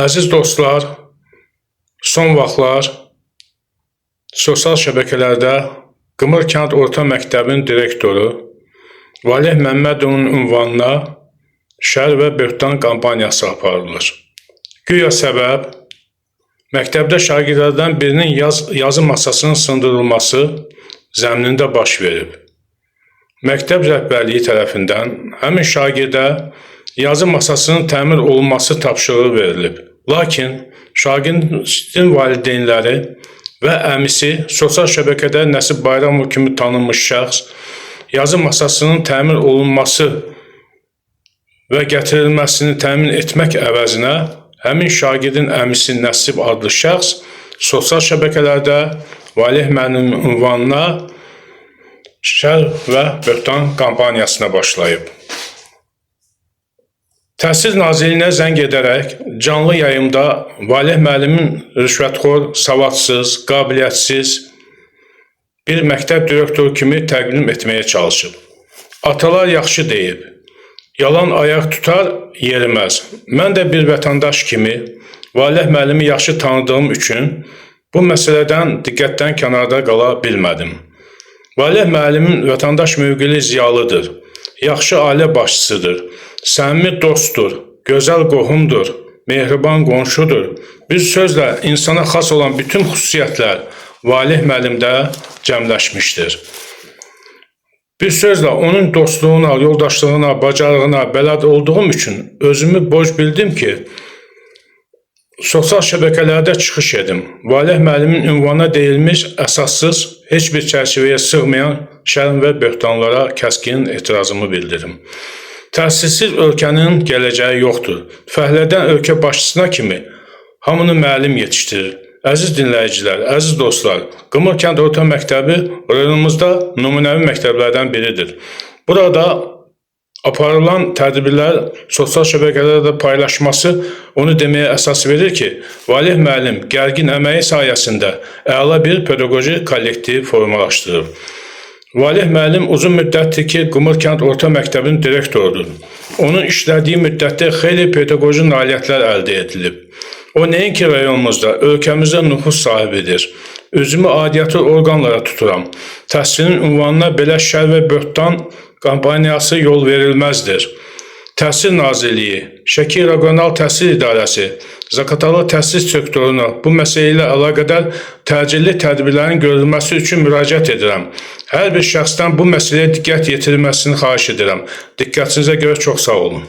Əziz dostlar, son vaxtlar sosial şəbəkələrdə Qımır Kənd Orta Məktəbin direktoru Valeh Məmmədovun ünvanına şər və böhtan kampaniyası aparılır. Güya səbəb, məktəbdə şagirdlərdən birinin yazı masasının sındırılması zəminində baş verib. Məktəb rəhbərliyi tərəfindən həmin şagirdə yazı masasının təmir olunması tapşırığı verilib. Lakin şagirdin valideynləri və əmisi sosial şəbəkədə Nəsib Bayramov kimi tanınmış şəxs yazı masasının təmir olunması və gətirilməsini təmin etmək əvəzinə həmin şagirdin əmisi Nəsib adlı şəxs sosial şəbəkələrdə Valeh müəllimin ünvanına şər və böhtan kampaniyasına başlayıb. Təhsil Nazirliyinə zəng edərək canlı yayımda Valeh müəllimin rüşvətxor, savadsız, qabiliyyətsiz bir məktəb direktoru kimi təqdim etməyə çalışıb. Atalar yaxşı deyib, yalan ayaq tutar, yeriməz. Mən də bir vətəndaş kimi Valeh müəllimi yaxşı tanıdığım üçün bu məsələdən diqqətdən kənarda qala bilmədim. Valeh müəllimin vətəndaş mövqeli ziyalıdır, yaxşı ailə başçısıdır, səmimi dostdur, gözəl qohumdur, mehriban qonşudur. Bir sözlə insana xas olan bütün xüsusiyyətlər Valeh müəllimdə cəmləşmişdir. Bir sözlə onun dostluğuna, yoldaşlığına, bacarığına bələd olduğum üçün özümü borc bildim ki, sosial şəbəkələrdə çıxış edim. Valeh müəllimin ünvana deyilmiş, əsassız, heç bir çərçivəyə sığmayan şərm və böhtanlara kəskin etirazımı bildirim. Təhsilsiz ölkənin gələcəyi yoxdur. Fəhlədən ölkə başçısına kimi hamını müəllim yetişdirir. Əziz dinləyicilər, əziz dostlar, Qımır Kənd Orta Məktəbi rayonumuzda nümunəvi məktəblərdən biridir. Burada aparılan tədbirlər sosial şəbəkələrdə paylaşması onu deməyə əsas verir ki, Valeh müəllim gərgin əməyi sayəsində əla bir pedaqoji kollektiv formalaşdırıb. Valeh müəllim uzun müddətdir ki, Qımır Kənd Orta Məktəbin direktorudur. Onun işlədiyi müddətdə xeyli pedaqoji nailiyyətlər əldə edilib. O nəinki rayonumuzda, ölkəmizdə nüfuz sahibidir. Özümü aidiyyatı orqanlara tuturam. Təhsilin ünvanına belə şər və böhtan kampaniyası yol verilməzdir. Təhsil Nazirliyi, Şəki Regional Təhsil İdarəsi, Zaqatala təhsil sektoruna bu məsələ ilə əlaqədar təcilli tədbirlərin görülməsi üçün müraciət edirəm. Hər bir şəxsdən bu məsələyə diqqət yetirilməsini xahiş edirəm. Diqqətinizə görə çox sağ olun.